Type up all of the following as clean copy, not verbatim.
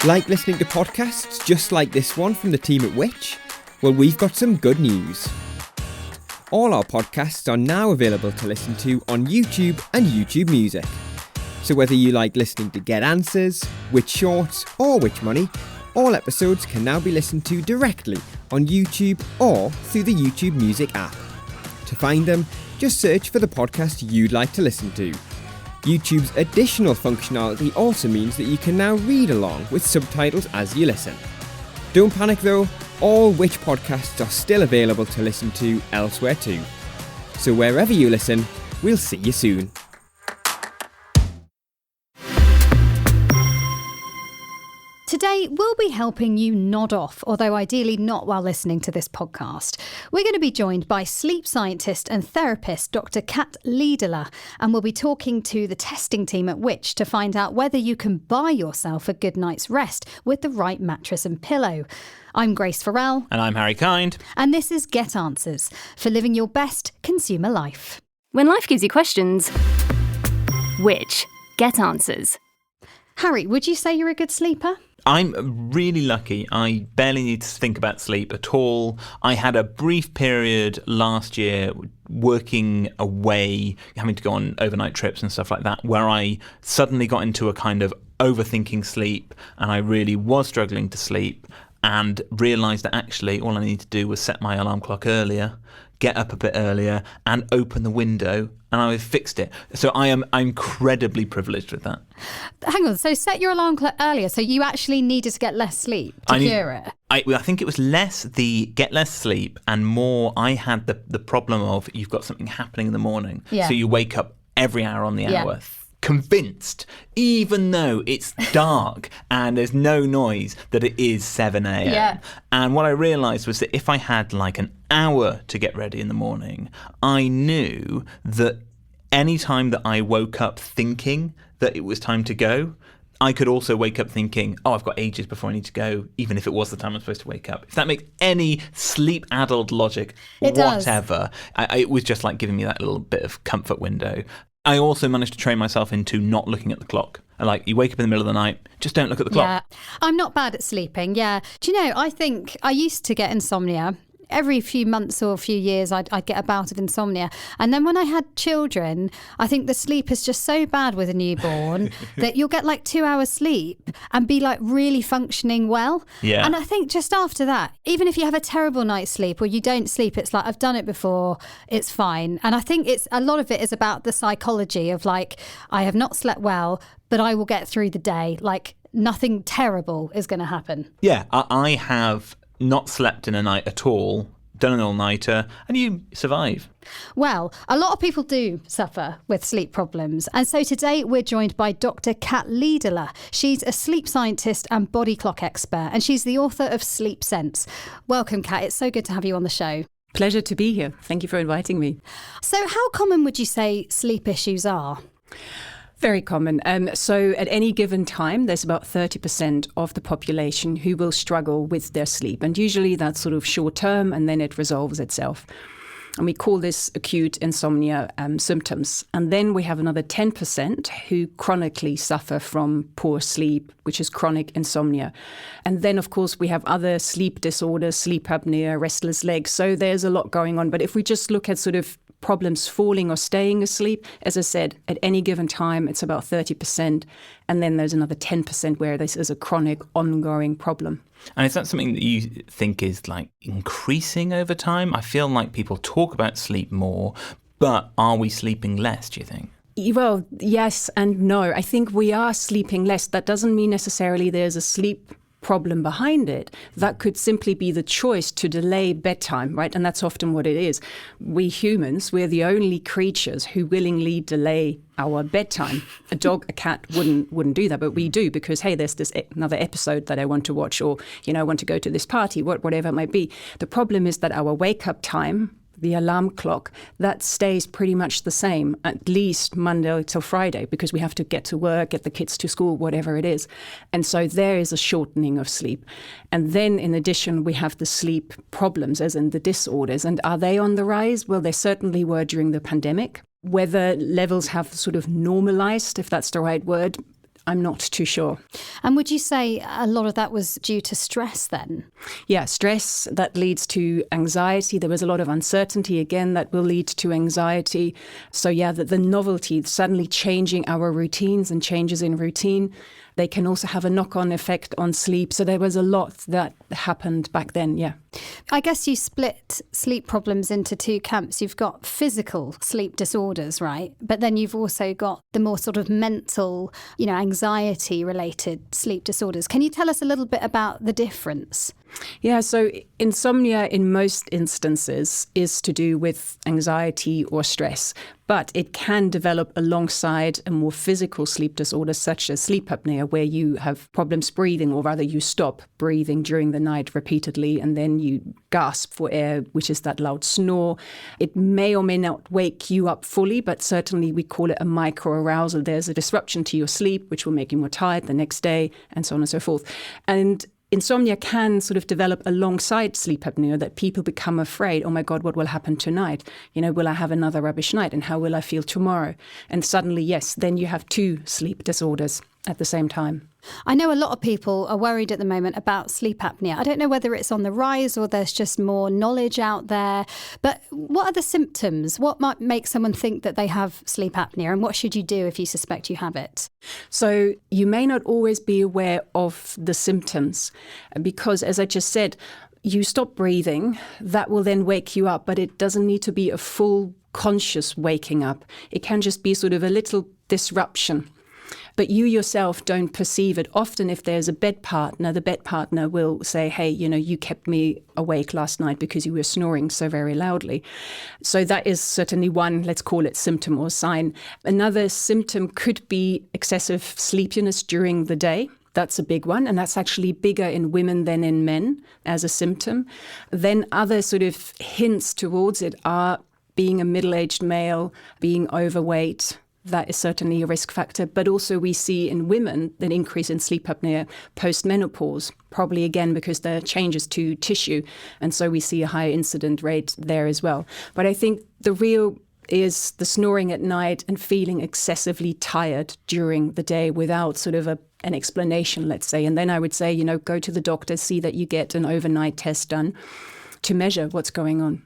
Like listening to podcasts just like this one from the team at Which? Well, we've got some good news. All our podcasts are now available to listen to on YouTube and YouTube Music. So whether you like listening to Get Answers, Which Shorts or Which Money, all episodes can now be listened to directly on YouTube or through the YouTube Music app. To find them, just search for the podcast you'd like to listen to. YouTube's additional functionality also means that you can now read along with subtitles as you listen. Don't panic though, all Which podcasts are still available to listen to elsewhere too. So wherever you listen, we'll see you soon. Today, we'll be helping you nod off, although ideally not while listening to this podcast. We're going to be joined by sleep scientist and therapist Dr. Kat Liederle, and we'll be talking to the testing team at Which to find out whether you can buy yourself a good night's rest with the right mattress and pillow. I'm Grace Farrell. And I'm Harry Kind. And this is Get Answers, for living your best consumer life. When life gives you questions, Which? Get Answers. Harry, would you say you're a good sleeper? I'm really lucky. I barely need to think about sleep at all. I had a brief period last year working away, having to go on overnight trips and stuff like that, where I suddenly got into a kind of overthinking sleep and I really was struggling to sleep and realised that actually all I needed to do was set my alarm clock earlier, get up a bit earlier and open the window, and I fixed it. So I'm incredibly privileged with that. Hang on, so set your alarm clock earlier, so you actually needed to get less sleep to cure it? I think it was less the get less sleep and more I had the problem of you've got something happening in the morning. Yeah. So you wake up every hour on the hour. Convinced, even though it's dark and there's no noise, that it is 7 a.m. Yeah. And what I realised was that if I had like an hour to get ready in the morning, I knew that any time that I woke up thinking that it was time to go, I could also wake up thinking, oh, I've got ages before I need to go, even if it was the time I'm supposed to wake up. If that makes any sleep-addled logic whatever, it was just like giving me that little bit of comfort window. I also managed to train myself into not looking at the clock. Like, you wake up in the middle of the night, just don't look at the clock. Yeah, I'm not bad at sleeping, yeah. Do you know, I think I used to get insomnia. Every few months or a few years, I'd get a bout of insomnia. And then when I had children, I think the sleep is just so bad with a newborn that you'll get like 2 hours sleep and be like really functioning well. Yeah. And I think just after that, even if you have a terrible night's sleep or you don't sleep, it's like, I've done it before, it's fine. And I think a lot of it is about the psychology of like, I have not slept well, but I will get through the day. Like, nothing terrible is going to happen. Yeah, I have not slept in a night at all, done an all-nighter, and you survive. Well, a lot of people do suffer with sleep problems. And so today we're joined by Dr. Kat Liederle. She's a sleep scientist and body clock expert, and she's the author of Sleep Sense. Welcome, Kat. It's so good to have you on the show. Pleasure to be here. Thank you for inviting me. So how common would you say sleep issues are? Very common. So at any given time, there's about 30% of the population who will struggle with their sleep. And usually that's sort of short term and then it resolves itself. And we call this acute insomnia symptoms. And then we have another 10% who chronically suffer from poor sleep, which is chronic insomnia. And then, of course, we have other sleep disorders, sleep apnea, restless legs. So there's a lot going on. But if we just look at sort of problems falling or staying asleep, as I said, at any given time, it's about 30%. And then there's another 10% where this is a chronic, ongoing problem. And is that something that you think is like increasing over time? I feel like people talk about sleep more, but are we sleeping less, do you think? Well, yes and no. I think we are sleeping less. That doesn't mean necessarily there's a sleep problem behind it. That could simply be the choice to delay bedtime, right? And that's often what it is. We humans, we're the only creatures who willingly delay our bedtime. A dog, a cat wouldn't do that, but we do because, hey, there's this another episode that I want to watch, or, I want to go to this party, whatever it might be. The problem is that our wake-up time, the alarm clock, that stays pretty much the same, at least Monday till Friday, because we have to get to work, get the kids to school, whatever it is. And so there is a shortening of sleep. And then in addition, we have the sleep problems, as in the disorders. And are they on the rise? Well, they certainly were during the pandemic. Whether levels have sort of normalized, if that's the right word, I'm not too sure. And would you say a lot of that was due to stress then? Yeah, stress that leads to anxiety. There was a lot of uncertainty, again, that will lead to anxiety. So yeah, the novelty, suddenly changing our routines and changes in routine, they can also have a knock-on effect on sleep. So there was a lot that happened back then, yeah. I guess you split sleep problems into two camps. You've got physical sleep disorders, right? But then you've also got the more sort of mental, anxiety-related sleep disorders. Can you tell us a little bit about the difference? Yeah, so insomnia in most instances is to do with anxiety or stress, but it can develop alongside a more physical sleep disorder such as sleep apnea, where you have problems breathing, or rather you stop breathing during the night repeatedly and then you gasp for air, which is that loud snore. It may or may not wake you up fully, but certainly we call it a microarousal. There's a disruption to your sleep, which will make you more tired the next day, and so on and so forth. And insomnia can sort of develop alongside sleep apnea, that people become afraid, oh my God, what will happen tonight? Will I have another rubbish night? And how will I feel tomorrow? And suddenly, yes, then you have two sleep disorders at the same time. I know a lot of people are worried at the moment about sleep apnea. I don't know whether it's on the rise or there's just more knowledge out there. But what are the symptoms? What might make someone think that they have sleep apnea? And what should you do if you suspect you have it? So you may not always be aware of the symptoms because, as I just said, you stop breathing, that will then wake you up, but it doesn't need to be a full conscious waking up. It can just be sort of a little disruption. But you yourself don't perceive it. Often if there's a bed partner, the bed partner will say, hey, you kept me awake last night because you were snoring so very loudly. So that is certainly one, let's call it symptom or sign. Another symptom could be excessive sleepiness during the day. That's a big one, and that's actually bigger in women than in men as a symptom. Then other sort of hints towards it are being a middle-aged male, being overweight. That is certainly a risk factor. But also we see in women an increase in sleep apnea post-menopause, probably again because there are changes to tissue. And so we see a higher incident rate there as well. But I think the real is the snoring at night and feeling excessively tired during the day without sort of an explanation, let's say. And then I would say, go to the doctor, see that you get an overnight test done to measure what's going on.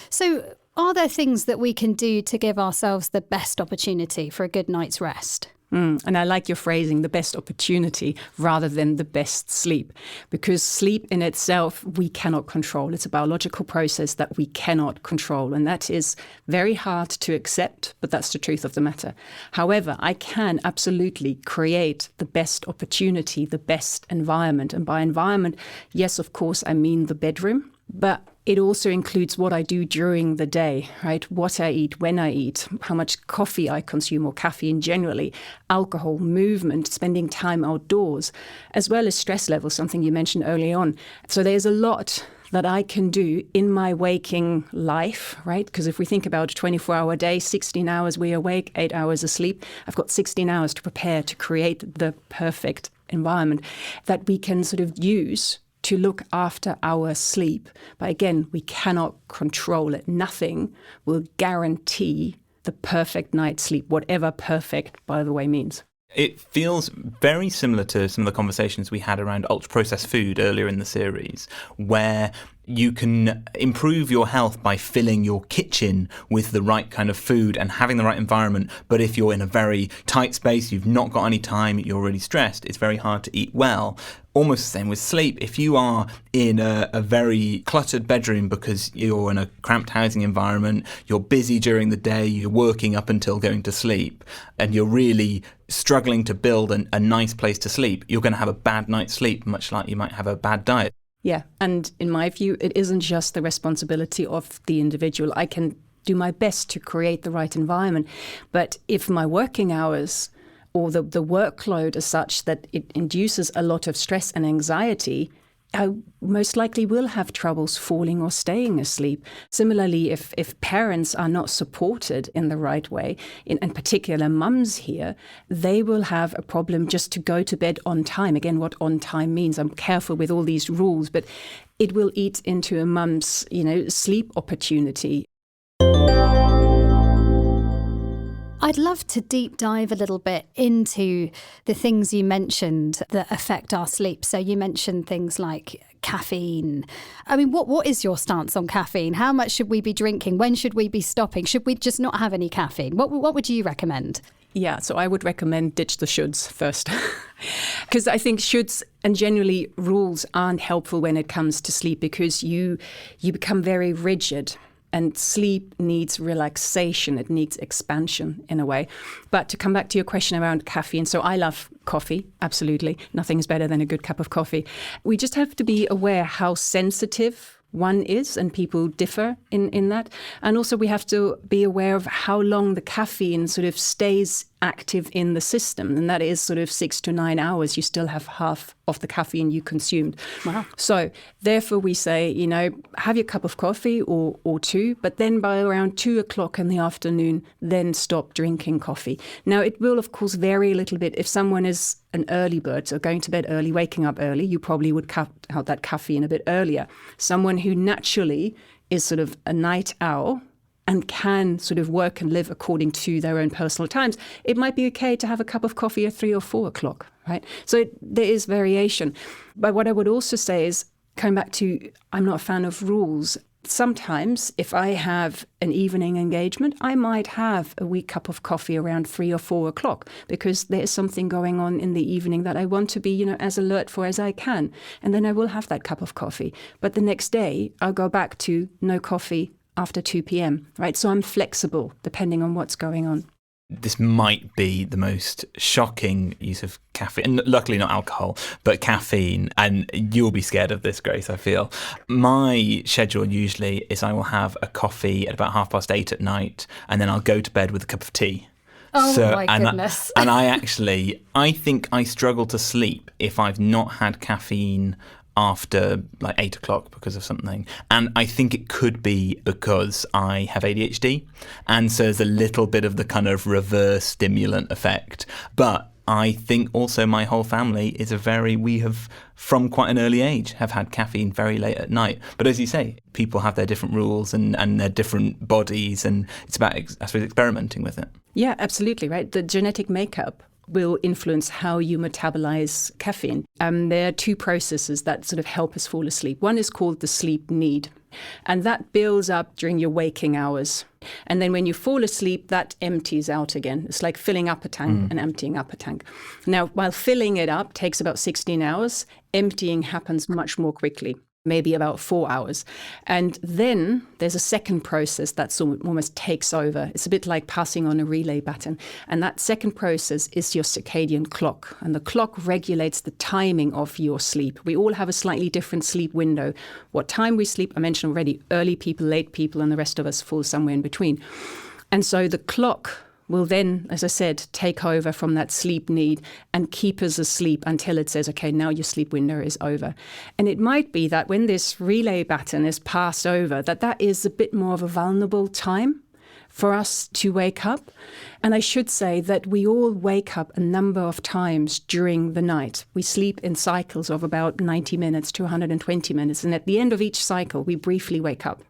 So are there things that we can do to give ourselves the best opportunity for a good night's rest? And I like your phrasing, the best opportunity rather than the best sleep, because sleep in itself, we cannot control. It's a biological process that we cannot control. And that is very hard to accept, but that's the truth of the matter. However, I can absolutely create the best opportunity, the best environment. And by environment, yes, of course, I mean the bedroom, but it also includes what I do during the day, right? What I eat, when I eat, how much coffee I consume or caffeine generally, alcohol, movement, spending time outdoors, as well as stress levels, something you mentioned early on. So there's a lot that I can do in my waking life, right? Because if we think about a 24-hour day, 16 hours we awake, 8 hours asleep, I've got 16 hours to prepare to create the perfect environment that we can sort of use to look after our sleep. But again, we cannot control it. Nothing will guarantee the perfect night's sleep, whatever perfect, by the way, means. It feels very similar to some of the conversations we had around ultra-processed food earlier in the series, where you can improve your health by filling your kitchen with the right kind of food and having the right environment. But if you're in a very tight space, you've not got any time, you're really stressed, it's very hard to eat well. Almost the same with sleep. If you are in a very cluttered bedroom because you're in a cramped housing environment, you're busy during the day, you're working up until going to sleep, and you're really struggling to build a nice place to sleep, you're going to have a bad night's sleep, much like you might have a bad diet. Yeah, and in my view, it isn't just the responsibility of the individual. I can do my best to create the right environment, but if my working hours or the workload is such that it induces a lot of stress and anxiety, I most likely will have troubles falling or staying asleep. Similarly, if parents are not supported in the right way, in particular mums here, they will have a problem just to go to bed on time. Again, what on time means, I'm careful with all these rules, but it will eat into a mum's, sleep opportunity. I'd love to deep dive a little bit into the things you mentioned that affect our sleep. So you mentioned things like caffeine. I mean, what is your stance on caffeine? How much should we be drinking? When should we be stopping? Should we just not have any caffeine? What would you recommend? Yeah, so I would recommend ditch the shoulds first. Because I think shoulds and generally rules aren't helpful when it comes to sleep, because you become very rigid. And sleep needs relaxation. It needs expansion in a way. But to come back to your question around caffeine, so I love coffee, absolutely. Nothing is better than a good cup of coffee. We just have to be aware how sensitive one is, and people differ in that. And also we have to be aware of how long the caffeine sort of stays active in the system. And that is sort of 6 to 9 hours. You still have half of the caffeine you consumed. Wow. So therefore we say, have your cup of coffee or two, but then by around 2 o'clock in the afternoon, then stop drinking coffee. Now it will of course vary a little bit. If someone is an early bird, so going to bed early, waking up early, you probably would cut out that caffeine a bit earlier. Someone who naturally is sort of a night owl and can sort of work and live according to their own personal times, it might be okay to have a cup of coffee at 3 or 4 o'clock, right? So there is variation. But what I would also say is, coming back to, I'm not a fan of rules. Sometimes if I have an evening engagement, I might have a wee cup of coffee around 3 or 4 o'clock because there's something going on in the evening that I want to be, as alert for as I can. And then I will have that cup of coffee. But the next day, I'll go back to no coffee after 2 p.m., right? So I'm flexible depending on what's going on. This might be the most shocking use of caffeine, and luckily not alcohol, but caffeine. And you'll be scared of this, Grace, I feel. My schedule usually is I will have a coffee at about 8:30 at night, and then I'll go to bed with a cup of tea. Oh, my goodness. And I think I struggle to sleep if I've not had caffeine after like 8 o'clock because of something. And I think it could be because I have ADHD. And so there's a little bit of the kind of reverse stimulant effect. But I think also my whole family we have from quite an early age have had caffeine very late at night. But as you say, people have their different rules and their different bodies. And it's about, I suppose, experimenting with it. Yeah, absolutely, right. The genetic makeup will influence how you metabolize caffeine. There are two processes that sort of help us fall asleep. One is called the sleep need, and that builds up during your waking hours. And then when you fall asleep, that empties out again. It's like filling up a tank and emptying up a tank. Now, while filling it up takes about 16 hours, emptying happens much more quickly. Maybe about 4 hours. And then there's a second process that almost takes over. It's a bit like passing on a relay baton. And that second process is your circadian clock. And the clock regulates the timing of your sleep. We all have a slightly different sleep window. What time we sleep, I mentioned already, early people, late people, and the rest of us fall somewhere in between. And so the clock will then, as I said, take over from that sleep need and keep us asleep until it says, okay, now your sleep window is over. And it might be that when this relay baton is passed over, that is a bit more of a vulnerable time for us to wake up. And I should say that we all wake up a number of times during the night. We sleep in cycles of about 90 minutes to 120 minutes. And at the end of each cycle, we briefly wake up.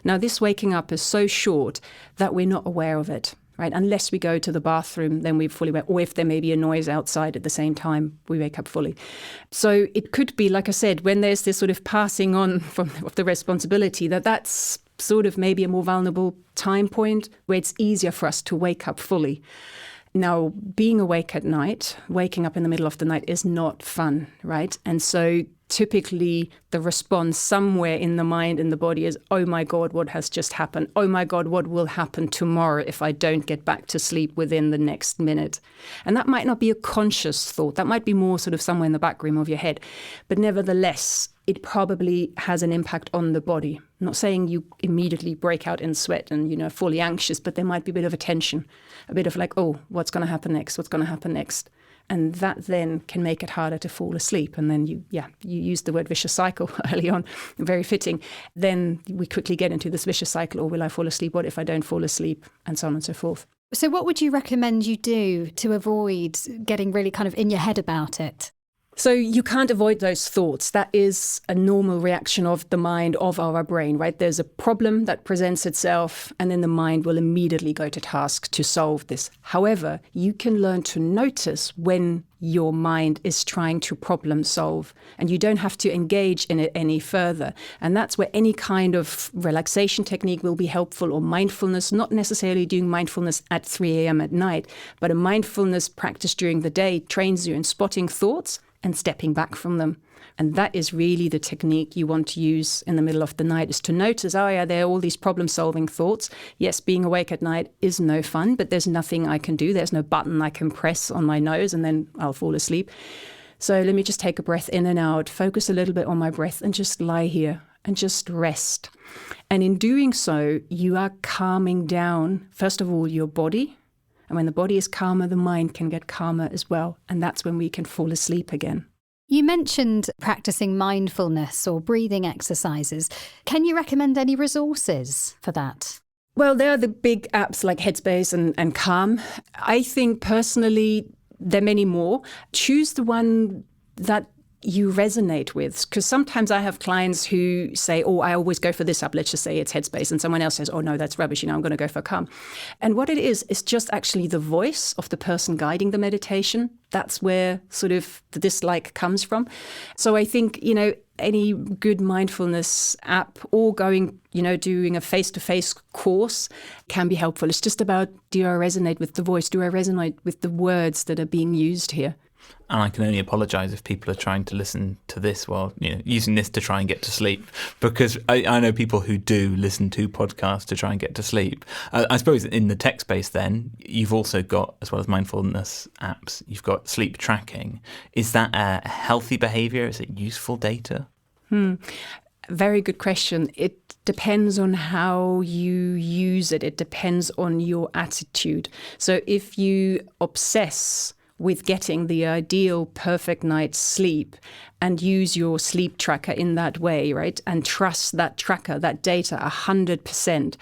Now, this waking up is so short that we're not aware of it. Right, unless we go to the bathroom, then we're fully awake. Or if there may be a noise outside at the same time, we wake up fully. So it could be, like I said, when there's this sort of passing on of the responsibility, that's sort of maybe a more vulnerable time point where it's easier for us to wake up fully. Now, being awake at night, waking up in the middle of the night is not fun, right? And so typically the response somewhere in the mind and the body is, oh my God, what has just happened? Oh my God, what will happen tomorrow if I don't get back to sleep within the next minute? And that might not be a conscious thought. That might be more sort of somewhere in the back room of your head. But nevertheless, it probably has an impact on the body. I'm not saying you immediately break out in sweat and, fully anxious, but there might be a bit of a tension, a bit of like, oh, what's going to happen next? What's going to happen next? And that then can make it harder to fall asleep. And then you used the word vicious cycle early on, very fitting. Then we quickly get into this vicious cycle, or will I fall asleep? What if I don't fall asleep? And so on and so forth. So what would you recommend you do to avoid getting really kind of in your head about it? So you can't avoid those thoughts. That is a normal reaction of the mind, of our brain, right? There's a problem that presents itself, and then the mind will immediately go to task to solve this. However, you can learn to notice when your mind is trying to problem solve, and you don't have to engage in it any further. And that's where any kind of relaxation technique will be helpful, or mindfulness, not necessarily doing mindfulness at 3 a.m. at night, but a mindfulness practice during the day trains you in spotting thoughts and stepping back from them. And that is really the technique you want to use in the middle of the night, is to notice, oh yeah, there are all these problem-solving thoughts. Yes, being awake at night is no fun, but there's nothing I can do. There's no button I can press on my nose and then I'll fall asleep. So let me just take a breath in and out, focus a little bit on my breath and just lie here and just rest. And in doing so, you are calming down, first of all, your body. And when the body is calmer, the mind can get calmer as well. And that's when we can fall asleep again. You mentioned practicing mindfulness or breathing exercises. Can you recommend any resources for that? Well, there are the big apps like Headspace and Calm. I think personally, there are many more. Choose the one that you resonate with, because sometimes I have clients who say, oh, I always go for this app, let's just say it's Headspace, and someone else says, oh no, that's rubbish, I'm going to go for Calm. And what it is just actually the voice of the person guiding the meditation. That's where sort of the dislike comes from. So I think, any good mindfulness app or going, doing a face-to-face course can be helpful. It's just about, do I resonate with the voice? Do I resonate with the words that are being used here? And I can only apologise if people are trying to listen to this while using this to try and get to sleep, because I know people who do listen to podcasts to try and get to sleep. I suppose in the tech space then, you've also got, as well as mindfulness apps, you've got sleep tracking. Is that a healthy behaviour? Is it useful data? Very good question. It depends on how you use it. It depends on your attitude. So if you obsess with getting the ideal perfect night's sleep and use your sleep tracker in that way, right? And trust that tracker, that data 100%,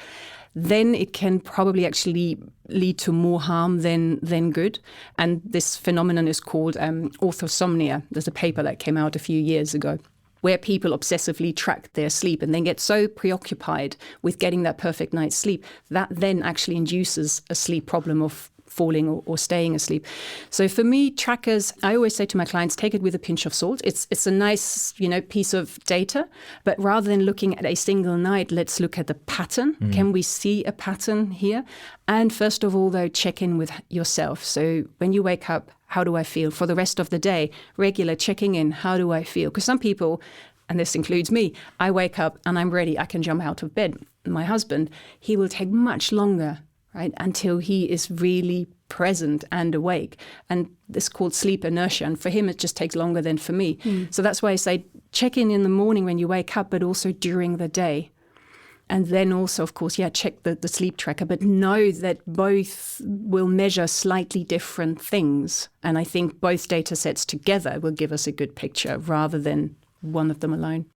then it can probably actually lead to more harm than good. And this phenomenon is called orthosomnia. There's a paper that came out a few years ago where people obsessively track their sleep and then get so preoccupied with getting that perfect night's sleep that then actually induces a sleep problem of falling or staying asleep. So for me, trackers, I always say to my clients, take it with a pinch of salt. It's a nice, piece of data, but rather than looking at a single night, let's look at the pattern. Can we see a pattern here? And first of all, though, check in with yourself. So when you wake up, how do I feel? For the rest of the day, regular checking in, how do I feel? Because some people, and this includes me, I wake up and I'm ready. I can jump out of bed. My husband, he will take much longer, right, until he is really present and awake. And this is called sleep inertia. And for him, it just takes longer than for me. So that's why I say check in the morning when you wake up, but also during the day. And then also, of course, check the sleep tracker, but know that both will measure slightly different things. And I think both data sets together will give us a good picture rather than one of them alone.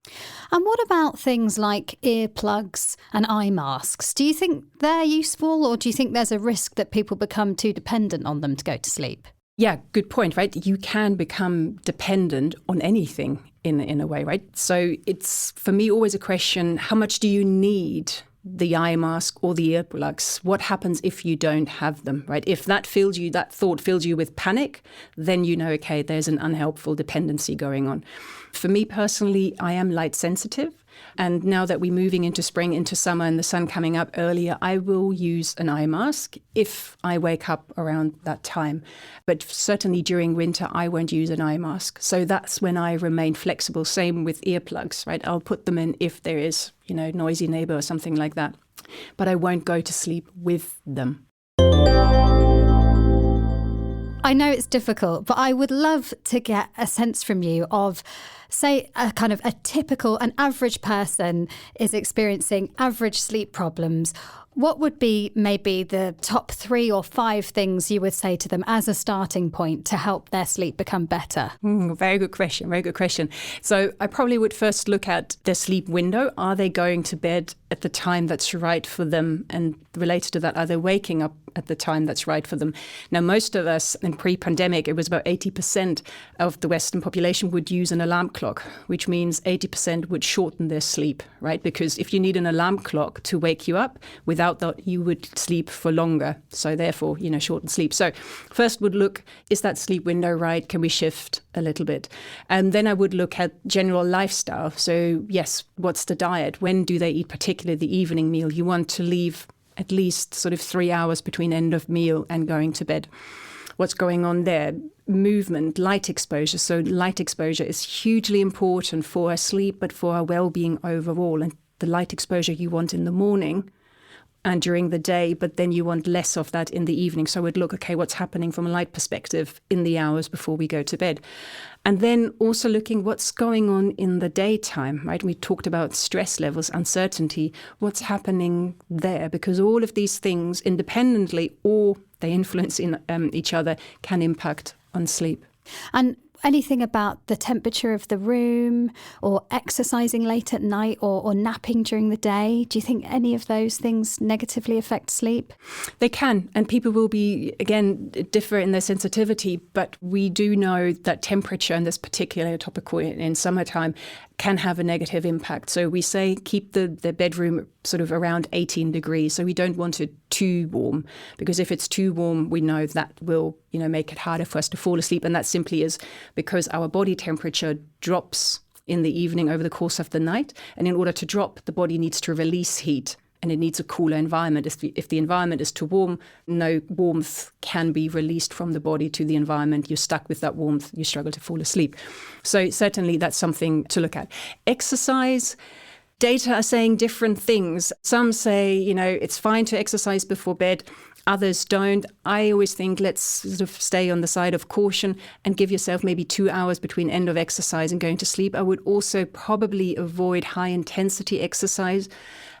And what about things like earplugs and eye masks? Do you think they're useful, or do you think there's a risk that people become too dependent on them to go to sleep? Yeah, good point, right? You can become dependent on anything in a way, right? So it's, for me, always a question, how much do you need the eye mask or the earplugs? What happens if you don't have them, right? If that thought fills you with panic, then okay, there's an unhelpful dependency going on. For me personally, I am light sensitive. And now that we're moving into spring, into summer, and the sun coming up earlier, I will use an eye mask if I wake up around that time. But certainly during winter, I won't use an eye mask. So that's when I remain flexible. Same with earplugs, right? I'll put them in if there is, noisy neighbor or something like that. But I won't go to sleep with them. I know it's difficult, but I would love to get a sense from you of, say, an average person is experiencing average sleep problems. What would be maybe the top 3 or 5 things you would say to them as a starting point to help their sleep become better? Very good question. Very good question. So I probably would first look at their sleep window. Are they going to bed at the time that's right for them? And related to that, are they waking up at the time that's right for them? Now, most of us in pre-pandemic, it was about 80% of the Western population would use an alarm clock, which means 80% would shorten their sleep, right? Because if you need an alarm clock to wake you up, without that, you would sleep for longer. So therefore, shorten sleep. So first would look, is that sleep window right? Can we shift a little bit? And then I would look at general lifestyle. So yes, what's the diet? When do they eat, particularly the evening meal? You want to leave at least sort of 3 hours between end of meal and going to bed. What's going on there? Movement, light exposure. So light exposure is hugely important for our sleep, but for our well-being overall. And the light exposure you want in the morning and during the day, but then you want less of that in the evening. So we'd look, okay, what's happening from a light perspective in the hours before we go to bed. And then also looking what's going on in the daytime, right? We talked about stress levels, uncertainty, what's happening there, because all of these things independently, or they influence in each other, can impact on sleep. And anything about the temperature of the room or exercising late at night or napping during the day? Do you think any of those things negatively affect sleep? They can, and people will be, again, differ in their sensitivity, but we do know that temperature, and this particular topic in summertime, can have a negative impact. So we say keep the bedroom sort of around 18 degrees. So we don't want it too warm, because if it's too warm, we know that will, make it harder for us to fall asleep. And that simply is because our body temperature drops in the evening over the course of the night. And in order to drop, the body needs to release heat. And it needs a cooler environment. If the environment is too warm, no warmth can be released from the body to the environment. You're stuck with that warmth. You struggle to fall asleep. So certainly that's something to look at. Exercise. Data are saying different things. Some say, it's fine to exercise before bed. Others don't. I always think let's sort of stay on the side of caution and give yourself maybe 2 hours between end of exercise and going to sleep. I would also probably avoid high intensity exercise.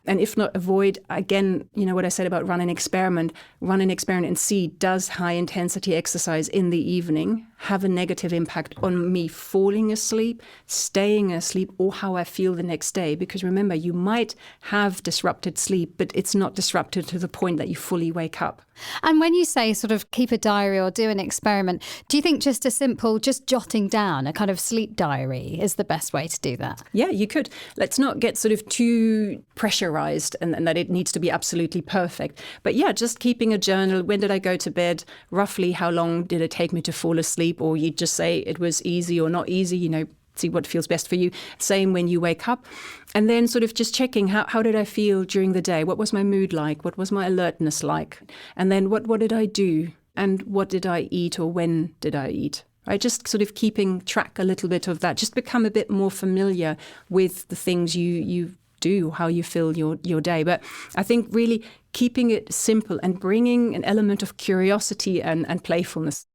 And if not avoid, again, what I said about run an experiment and see, does high intensity exercise in the evening have a negative impact on me falling asleep, staying asleep, or how I feel the next day? Because remember, you might have disrupted sleep, but it's not disrupted to the point that you fully wake up. And when you say sort of keep a diary or do an experiment, do you think just a simple, just jotting down a kind of sleep diary is the best way to do that? Yeah, you could. Let's not get sort of too pressurized and that it needs to be absolutely perfect. But yeah, just keeping a journal. When did I go to bed? Roughly how long did it take me to fall asleep? Or you just say it was easy or not easy, see what feels best for you. Same when you wake up. And then sort of just checking how did I feel during the day? What was my mood like? What was my alertness like? And then what did I do? And what did I eat, or when did I eat? Right? Just sort of keeping track a little bit of that. Just become a bit more familiar with the things you do, how you fill your day. But I think really keeping it simple and bringing an element of curiosity and playfulness.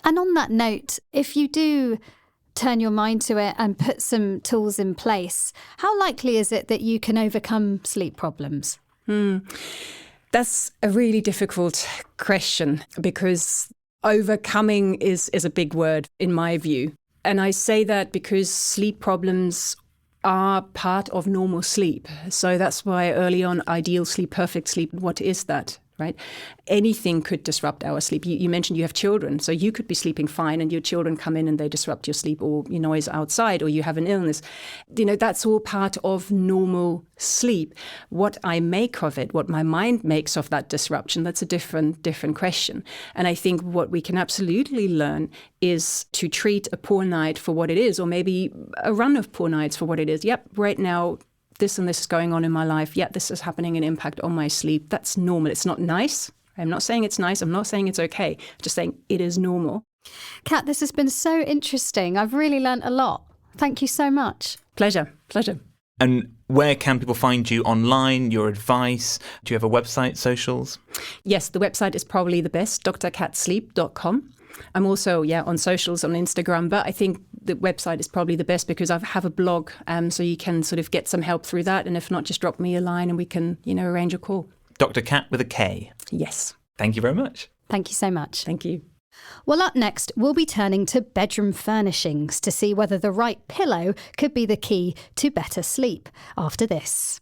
And on that note, if you do turn your mind to it and put some tools in place, how likely is it that you can overcome sleep problems? That's a really difficult question, because overcoming is a big word in my view. And I say that because sleep problems are part of normal sleep. So that's why early on, ideal sleep, perfect sleep, what is that? Right? Anything could disrupt our sleep. You mentioned you have children, so you could be sleeping fine and your children come in and they disrupt your sleep, or noise outside, or you have an illness. That's all part of normal sleep. What I make of it, what my mind makes of that disruption, that's a different question. And I think what we can absolutely learn is to treat a poor night for what it is, or maybe a run of poor nights for what it is. Yep, right now, this and this is going on in my life. Yeah, this is having an impact on my sleep. That's normal. It's not nice. I'm not saying it's nice. I'm not saying it's okay. I'm just saying it is normal. Kat, this has been so interesting. I've really learnt a lot. Thank you so much. Pleasure. And where can people find you online, your advice? Do you have a website, socials? Yes, the website is probably the best, drkatsleep.com. I'm also, on socials, on Instagram, but I think the website is probably the best because I have a blog, so you can sort of get some help through that. And if not, just drop me a line and we can, arrange a call. Dr. Kat with a K. Yes. Thank you very much. Thank you so much. Thank you. Well, up next, we'll be turning to bedroom furnishings to see whether the right pillow could be the key to better sleep after this.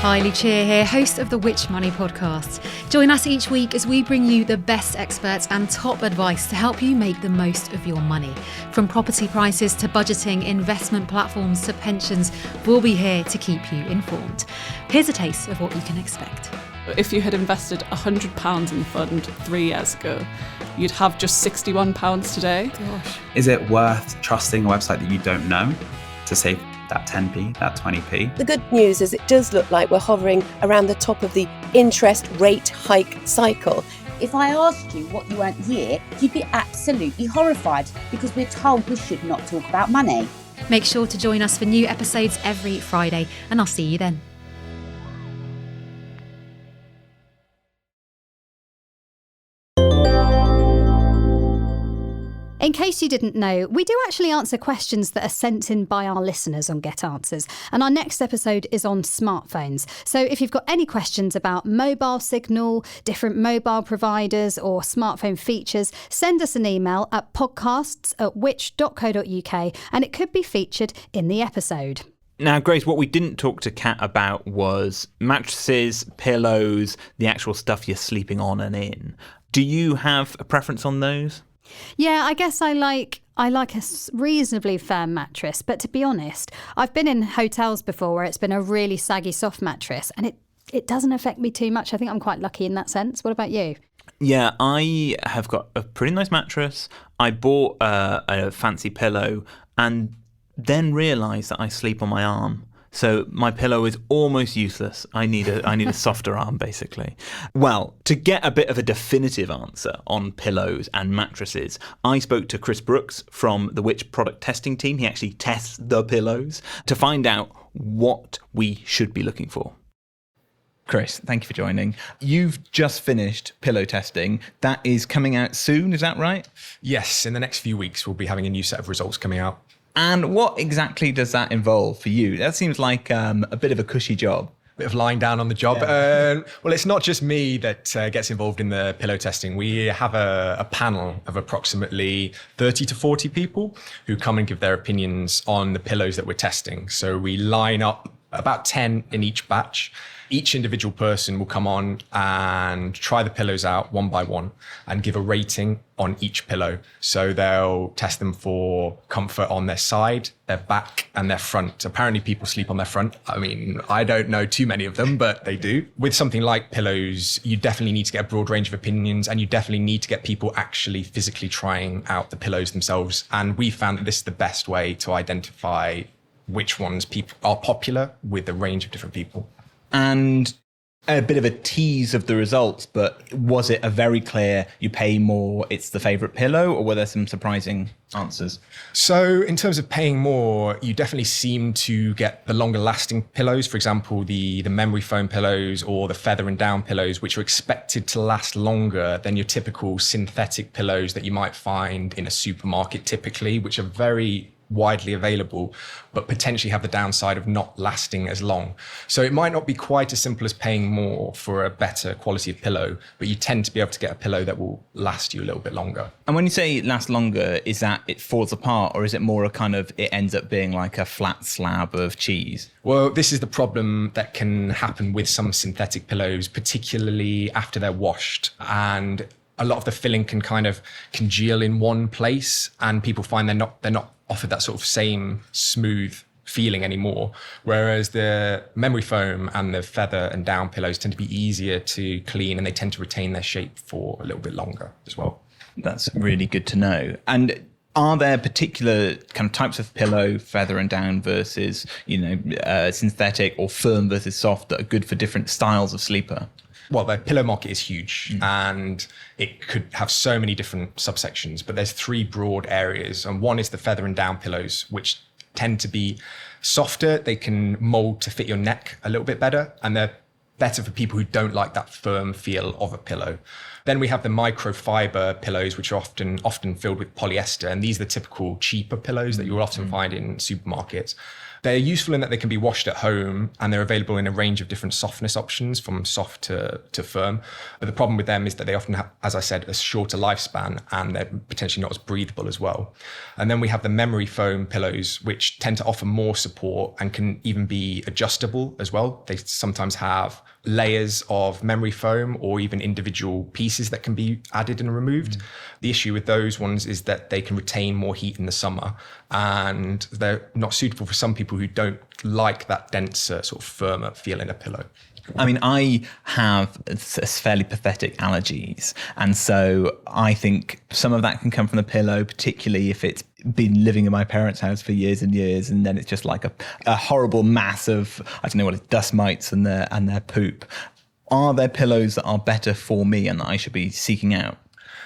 Hi, Lucia here, host of the Which Money podcast. Join us each week as we bring you the best experts and top advice to help you make the most of your money. From property prices to budgeting, investment platforms to pensions, we'll be here to keep you informed. Here's a taste of what you can expect. If you had invested £100 in the fund 3 years ago, you'd have just £61 today. Gosh. Is it worth trusting a website that you don't know to save that 10p, that 20p? The good news is it does look like we're hovering around the top of the interest rate hike cycle. If I asked you what you earned here, you'd be absolutely horrified because we're told we should not talk about money. Make sure to join us for new episodes every Friday, and I'll see you then. In case you didn't know, we do actually answer questions that are sent in by our listeners on Get Answers, and our next episode is on smartphones. So if you've got any questions about mobile signal, different mobile providers or smartphone features, send us an email at podcasts@which.co.uk and it could be featured in the episode. Now, Grace, what we didn't talk to Kat about was mattresses, pillows, the actual stuff you're sleeping on and in. Do you have a preference on those? Yeah, I guess I like a reasonably firm mattress, but to be honest, I've been in hotels before where it's been a really saggy soft mattress and it doesn't affect me too much. I think I'm quite lucky in that sense. What about you? Yeah, I have got a pretty nice mattress. I bought a fancy pillow and then realised that I sleep on my arm. So my pillow is almost useless. I need a softer arm, basically. Well, to get a bit of a definitive answer on pillows and mattresses, I spoke to Chris Brooks from the Which product testing team. He actually tests the pillows to find out what we should be looking for. Chris, thank you for joining. You've just finished pillow testing. That is coming out soon, is that right? Yes, in the next few weeks, we'll be having a new set of results coming out. And what exactly does that involve for you? That seems like a bit of a cushy job. Bit of lying down on the job. Yeah. Well, it's not just me that gets involved in the pillow testing. We have a panel of approximately 30 to 40 people who come and give their opinions on the pillows that we're testing. So we line up about 10 in each batch. Each individual person will come on and try the pillows out one by one and give a rating on each pillow. So they'll test them for comfort on their side, their back, and their front. Apparently people sleep on their front. I mean, I don't know too many of them, but they do. With something like pillows, you definitely need to get a broad range of opinions, and you definitely need to get people actually physically trying out the pillows themselves. And we found that this is the best way to identify which ones people are popular with a range of different people. And a bit of a tease of the results, but was it a very clear, you pay more, it's the favourite pillow, or were there some surprising answers? So in terms of paying more, you definitely seem to get the longer lasting pillows. For example, the memory foam pillows or the feather and down pillows, which are expected to last longer than your typical synthetic pillows that you might find in a supermarket typically, which are very widely available, but potentially have the downside of not lasting as long. So it might not be quite as simple as paying more for a better quality of pillow, but you tend to be able to get a pillow that will last you a little bit longer. And when you say it lasts longer, is that it falls apart, or is it more a kind of, it ends up being like a flat slab of cheese? Well, this is the problem that can happen with some synthetic pillows, particularly after they're washed. And a lot of the filling can kind of congeal in one place, and people find they're not offered that sort of same smooth feeling anymore. Whereas the memory foam and the feather and down pillows tend to be easier to clean, and they tend to retain their shape for a little bit longer as well. That's really good to know. And are there particular kind of types of pillow, feather and down versus, synthetic, or firm versus soft, that are good for different styles of sleeper? Well, the pillow market is huge, and it could have so many different subsections, but there's three broad areas. And one is the feather and down pillows, which tend to be softer. They can mold to fit your neck a little bit better, and they're better for people who don't like that firm feel of a pillow. Then we have the microfiber pillows, which are often filled with polyester. And these are the typical cheaper pillows that you'll often find in supermarkets. They're useful in that they can be washed at home, and they're available in a range of different softness options, from soft to firm. But the problem with them is that they often have, as I said, a shorter lifespan, and they're potentially not as breathable as well. And then we have the memory foam pillows, which tend to offer more support and can even be adjustable as well. They sometimes have layers of memory foam or even individual pieces that can be added and removed. The issue with those ones is that they can retain more heat in the summer, and they're not suitable for some people who don't like that denser, sort of firmer feel in a pillow. I mean, I have fairly pathetic allergies. And so I think some of that can come from the pillow, particularly if it's been living in my parents' house for years and years. And then it's just like a horrible mass of, I don't know what it's, dust mites and their poop. Are there pillows that are better for me and that I should be seeking out?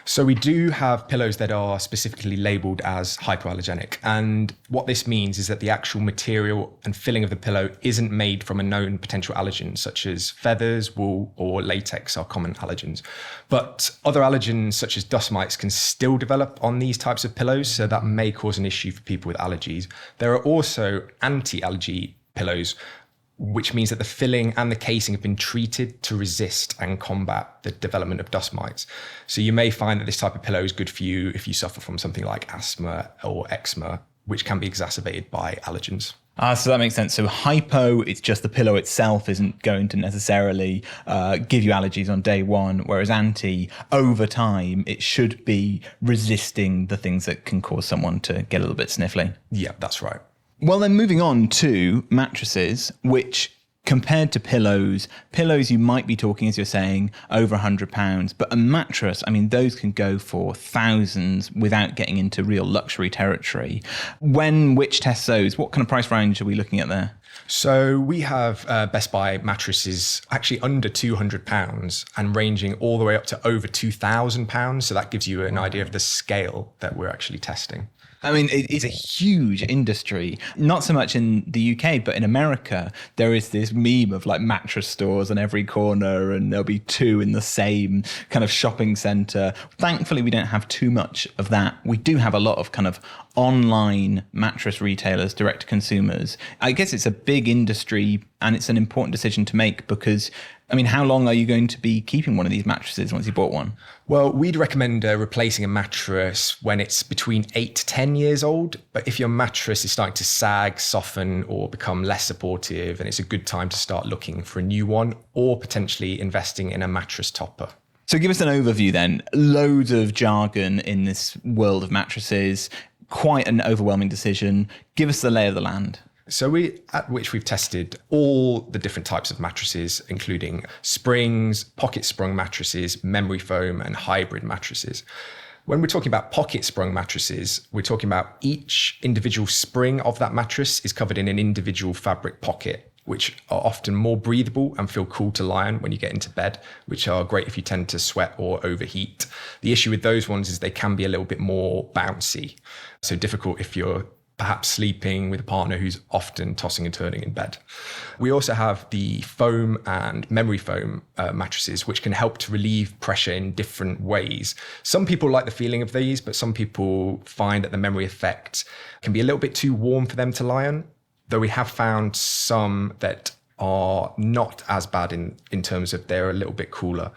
So we do have pillows that are specifically labelled as hypoallergenic. And what this means is that the actual material and filling of the pillow isn't made from a known potential allergen, such as feathers, wool, or latex are common allergens. But other allergens, such as dust mites, can still develop on these types of pillows, so that may cause an issue for people with allergies. There are also anti-allergy pillows, which means that the filling and the casing have been treated to resist and combat the development of dust mites. So you may find that this type of pillow is good for you if you suffer from something like asthma or eczema, which can be exacerbated by allergens. So that makes sense. So hypo, it's just the pillow itself isn't going to necessarily give you allergies on day one, whereas anti, over time, it should be resisting the things that can cause someone to get a little bit sniffly. Yeah, that's right. Well, then moving on to mattresses, which compared to pillows you might be talking, as you're saying, over £100. But a mattress, I mean, those can go for thousands without getting into real luxury territory. When Which tests those, what kind of price range are we looking at there? So we have Best Buy mattresses actually under £200 and ranging all the way up to over £2,000. So that gives you an idea of the scale that we're actually testing. I mean, it's a huge industry, not so much in the UK, but in America, there is this meme of like mattress stores on every corner, and there'll be two in the same kind of shopping centre. Thankfully, we don't have too much of that. We do have a lot of kind of online mattress retailers, direct to consumers. I guess it's a big industry and it's an important decision to make because, I mean, how long are you going to be keeping one of these mattresses once you bought one? Well, we'd recommend replacing a mattress when it's between 8 to 10 years old. But if your mattress is starting to sag, soften, or become less supportive, then it's a good time to start looking for a new one or potentially investing in a mattress topper. So give us an overview then. Loads of jargon in this world of mattresses, quite an overwhelming decision. Give us the lay of the land. So we've tested all the different types of mattresses, including springs, pocket sprung mattresses, memory foam, and hybrid mattresses. When we're talking about pocket sprung mattresses, we're talking about each individual spring of that mattress is covered in an individual fabric pocket, which are often more breathable and feel cool to lie on when you get into bed, which are great if you tend to sweat or overheat. The issue with those ones is they can be a little bit more bouncy, so difficult if you're perhaps sleeping with a partner who's often tossing and turning in bed. We also have the foam and memory foam mattresses, which can help to relieve pressure in different ways. Some people like the feeling of these, but some people find that the memory effect can be a little bit too warm for them to lie on, though we have found some that are not as bad in terms of they're a little bit cooler.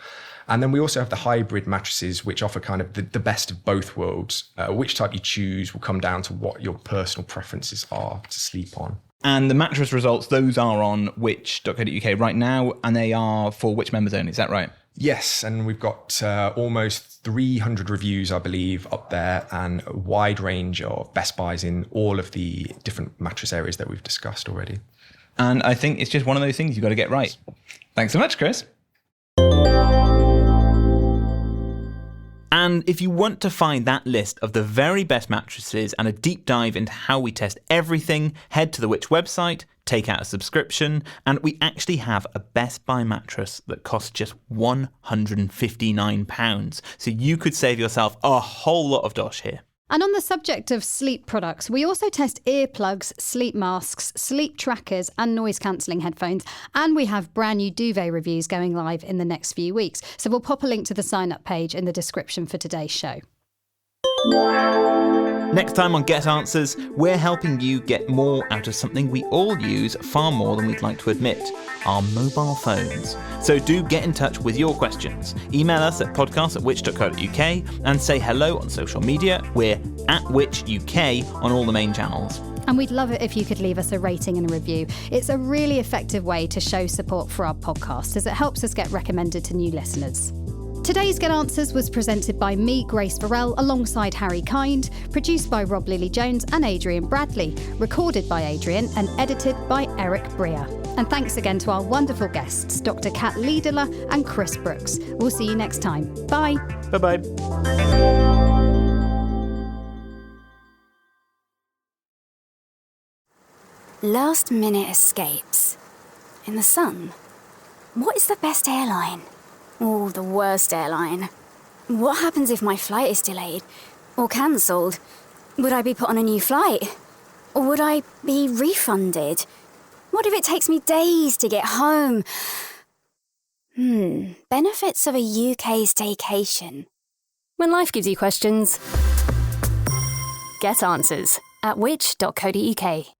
And then we also have the hybrid mattresses, which offer kind of the best of both worlds. Which type you choose will come down to what your personal preferences are to sleep on. And the mattress results, those are on which.co.uk right now, and they are for Which members only, is that right? Yes, and we've got almost 300 reviews, I believe, up there, and a wide range of Best Buys in all of the different mattress areas that we've discussed already. And I think it's just one of those things you've got to get right. Thanks so much, Chris. And if you want to find that list of the very best mattresses and a deep dive into how we test everything, head to the Which website, take out a subscription, and we actually have a Best Buy mattress that costs just £159. So you could save yourself a whole lot of dosh here. And on the subject of sleep products, we also test earplugs, sleep masks, sleep trackers and noise-cancelling headphones. And we have brand new duvet reviews going live in the next few weeks. So we'll pop a link to the sign-up page in the description for today's show. Next time on Get Answers, we're helping you get more out of something we all use far more than we'd like to admit, our mobile phones. So do get in touch with your questions. Email us at podcast@which.co.uk and say hello on social media. We're @whichuk on all the main channels. And we'd love it if you could leave us a rating and a review. It's a really effective way to show support for our podcast as it helps us get recommended to new listeners. Today's Get Answers was presented by me, Grace Farrell, alongside Harry Kind, produced by Rob Lilly-Jones and Adrian Bradley, recorded by Adrian and edited by Eric Breer. And thanks again to our wonderful guests, Dr. Kat Liedler and Chris Brooks. We'll see you next time. Bye. Bye-bye. Last minute escapes. In the sun. What is the best airline? Or the worst airline? What happens if my flight is delayed? Or cancelled? Would I be put on a new flight? Or would I be refunded? What if it takes me days to get home? Benefits of a UK staycation. When life gives you questions, get answers at which.co.uk.